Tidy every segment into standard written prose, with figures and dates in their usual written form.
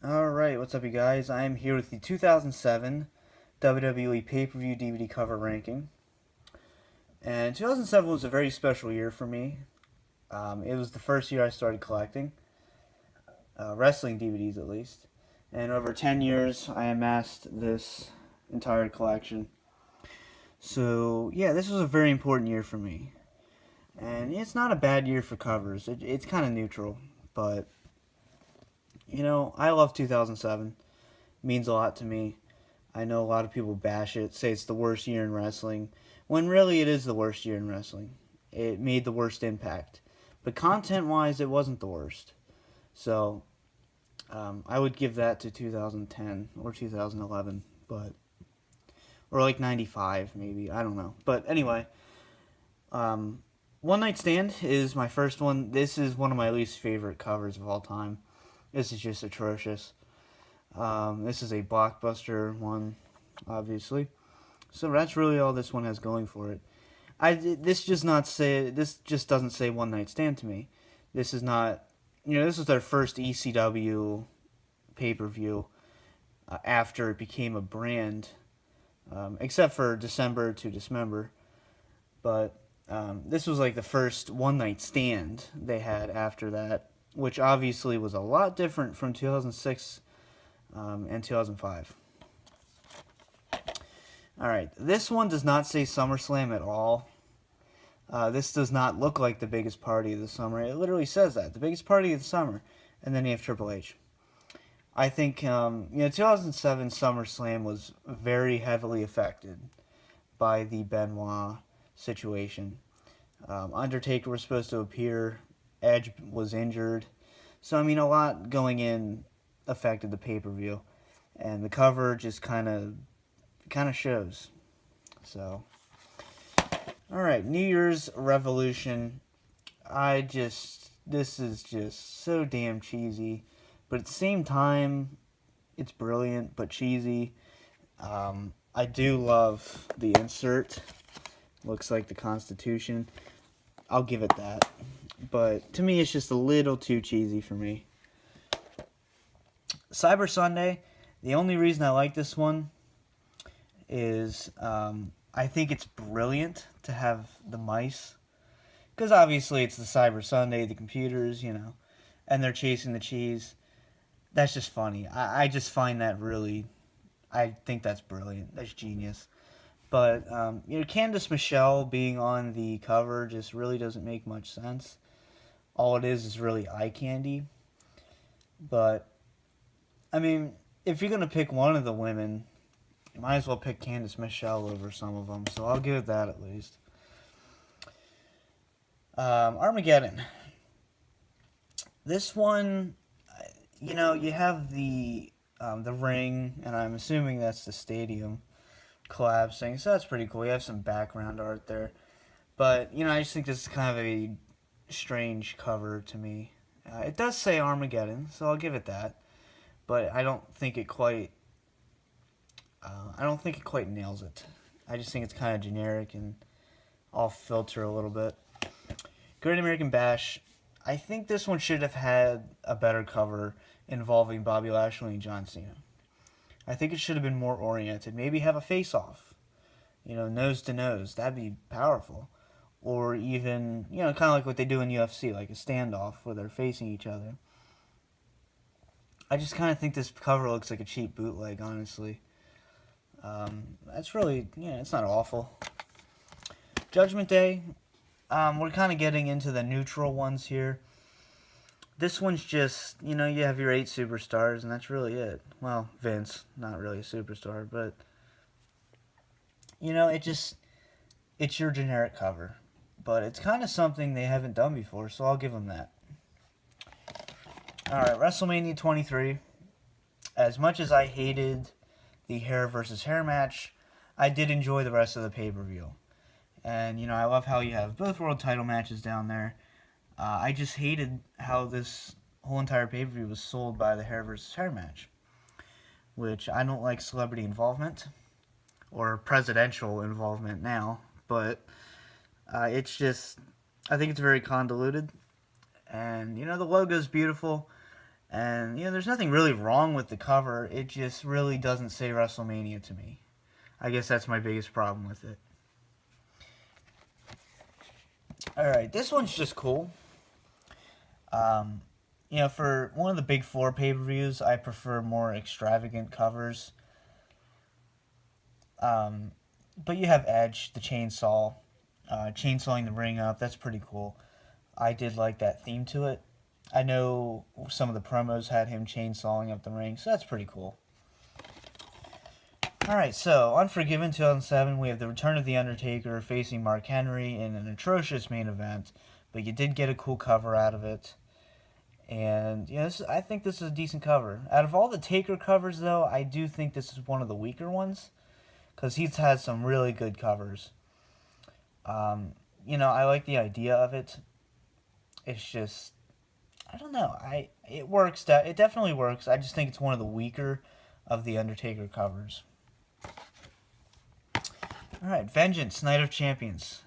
Alright, what's up you guys? I am here with the 2007 WWE Pay-Per-View DVD Cover Ranking. And 2007 was a very special year for me. It was the first year I started collecting, wrestling DVDs at least. And over 10 years, I amassed this entire collection. So, yeah, this was a very important year for me. And it's not a bad year for covers. It's kind of neutral, but I love 2007. It means a lot to me. I know a lot of people bash it, say it's the worst year in wrestling, when really it is the worst year in wrestling. It made the worst impact. But content-wise, it wasn't the worst. So, I would give that to 2010 or 2011, or like 95 maybe, I don't know. But anyway, One Night Stand is my first one. This is one of my least favorite covers of all time. This is just atrocious. This is a blockbuster one, obviously. So that's really all this one has going for it. This just doesn't say One Night Stand to me. This is not, this is their first ECW pay-per-view after it became a brand, except for December to Dismember. But this was like the first One Night Stand they had after that, which obviously was a lot different from 2006 and 2005. Alright, this one does not say SummerSlam at all. This does not look like the biggest party of the summer. It literally says that, the biggest party of the summer. And then you have Triple H. I think, 2007 SummerSlam was very heavily affected by the Benoit situation. Undertaker was supposed to appear. Edge was injured. So, a lot going in affected the pay-per-view. And the cover just kind of shows. So, alright, New Year's Revolution. This is just so damn cheesy. But at the same time, it's brilliant, but cheesy. I do love the insert. Looks like the Constitution. I'll give it that. But to me, it's just a little too cheesy for me. Cyber Sunday, the only reason I like this one is I think it's brilliant to have the mice. Because obviously it's the Cyber Sunday, the computers, and they're chasing the cheese. That's just funny. I just find that I think that's brilliant. That's genius. But, Candice Michelle being on the cover just really doesn't make much sense. All it is really eye candy. But, if you're going to pick one of the women, you might as well pick Candice Michelle over some of them. So I'll give it that at least. Armageddon. This one, you have the ring, and I'm assuming that's the stadium collapsing, so that's pretty cool. You have some background art there. But, I just think this is kind of a strange cover to me. It does say Armageddon, so I'll give it that. But I don't think it quite nails it. I just think it's kind of generic and off filter a little bit. Great American Bash. I think this one should have had a better cover involving Bobby Lashley and John Cena. I think it should have been more oriented. Maybe have a face-off. Nose to nose. That'd be powerful. Or even, kind of like what they do in UFC, like a standoff where they're facing each other. I just kind of think this cover looks like a cheap bootleg, honestly. That's really, it's not awful. Judgment Day. We're kind of getting into the neutral ones here. This one's just, you have your 8 superstars, and that's really it. Well, Vince, not really a superstar, but, it's your generic cover. But it's kind of something they haven't done before, so I'll give them that. Alright, WrestleMania 23. As much as I hated the hair versus hair match, I did enjoy the rest of the pay-per-view. And, I love how you have both world title matches down there. I just hated how this whole entire pay-per-view was sold by the hair versus hair match. Which, I don't like celebrity involvement. Or presidential involvement now. But, it's just, I think it's very convoluted. And, the logo's beautiful. And, there's nothing really wrong with the cover. It just really doesn't say WrestleMania to me. I guess that's my biggest problem with it. Alright, this one's just cool. For one of the big four pay-per-views, I prefer more extravagant covers. But you have Edge, the chainsaw, chainsawing the ring up. That's pretty cool. I did like that theme to it. I know some of the promos had him chainsawing up the ring, so that's pretty cool. Alright, so Unforgiven 2007, we have the return of The Undertaker facing Mark Henry in an atrocious main event, but you did get a cool cover out of it. And, I think this is a decent cover. Out of all the Taker covers, though, I do think this is one of the weaker ones, because he's had some really good covers. I like the idea of it. It's just, I don't know. It works. It definitely works. I just think it's one of the weaker of the Undertaker covers. Alright, Vengeance, Night of Champions.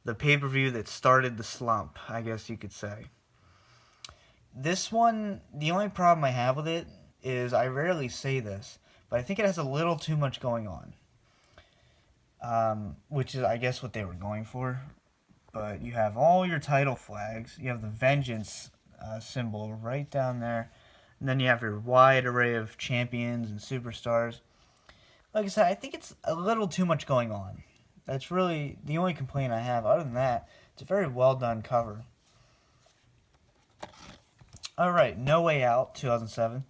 The pay-per-view that started the slump, I guess you could say. This one, the only problem I have with it is I rarely say this, but I think it has a little too much going on. Which is, I guess, what they were going for. But you have all your title flags. You have the Vengeance symbol right down there. And then you have your wide array of champions and superstars. Like I said, I think it's a little too much going on. That's really the only complaint I have. Other than that, it's a very well done cover. Alright, No Way Out 2007.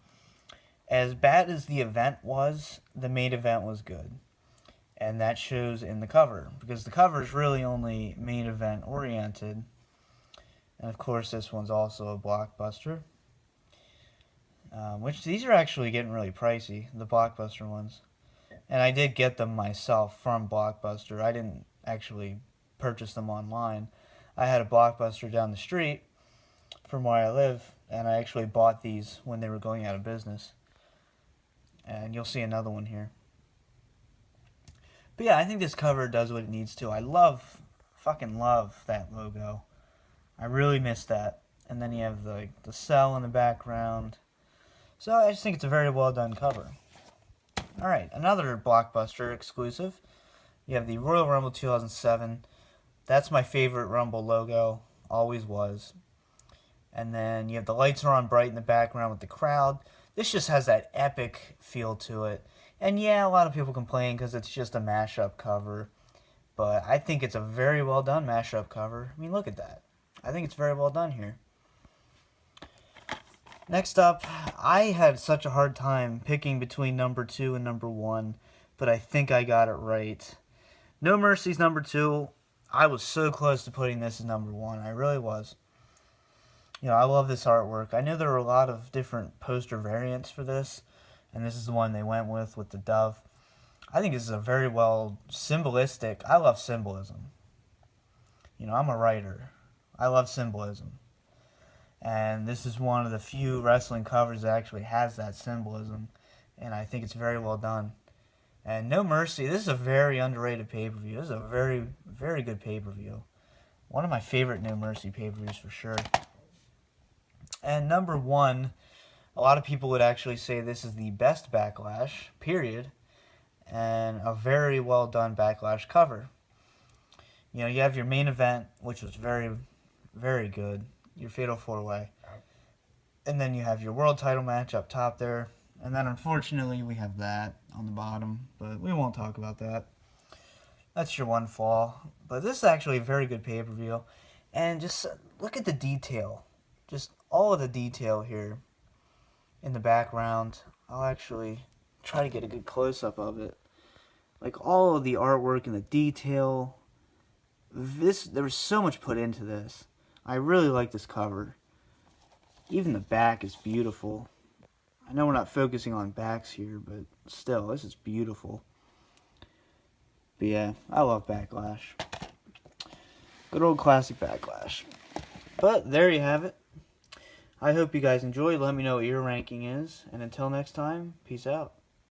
As bad as the event was, the main event was good. And that shows in the cover, because the cover is really only main event oriented. And of course, this one's also a blockbuster. Which these are actually getting really pricey, the blockbuster ones. And I did get them myself from Blockbuster. I didn't actually purchase them online. I had a Blockbuster down the street from where I live, and I actually bought these when they were going out of business. And you'll see another one here. But yeah, I think this cover does what it needs to. I fucking love that logo. I really miss that. And then you have the cell in the background. So I just think it's a very well done cover. Alright, another Blockbuster exclusive. You have the Royal Rumble 2007. That's my favorite Rumble logo. Always was. And then you have the lights are on bright in the background with the crowd. This just has that epic feel to it. And yeah, a lot of people complain because it's just a mashup cover. But I think it's a very well done mashup cover. I mean, look at that. I think it's very well done here. Next up, I had such a hard time picking between number 2 and number 1, but I think I got it right. No Mercy's number 2. I was so close to putting this as number 1. I really was. I love this artwork. I know there were a lot of different poster variants for this, and this is the one they went with the dove. I think this is a very well symbolistic. I love symbolism. I'm a writer. I love symbolism. And this is one of the few wrestling covers that actually has that symbolism. And I think it's very well done. And No Mercy, this is a very underrated pay-per-view. This is a very, very good pay-per-view. One of my favorite No Mercy pay-per-views for sure. And number 1, a lot of people would actually say this is the best Backlash, period. And a very well done Backlash cover. You have your main event, which was very, very good. Your Fatal 4-Way. And then you have your world title match up top there. And then unfortunately we have that on the bottom. But we won't talk about that. That's your one flaw. But this is actually a very good pay-per-view. And just look at the detail. Just all of the detail here in the background. I'll actually try to get a good close-up of it. Like all of the artwork and the detail. There was so much put into this. I really like this cover. Even the back is beautiful. I know we're not focusing on backs here, but still, this is beautiful. But yeah, I love Backlash. Good old classic Backlash. But there you have it. I hope you guys enjoyed. Let me know what your ranking is. And until next time, peace out.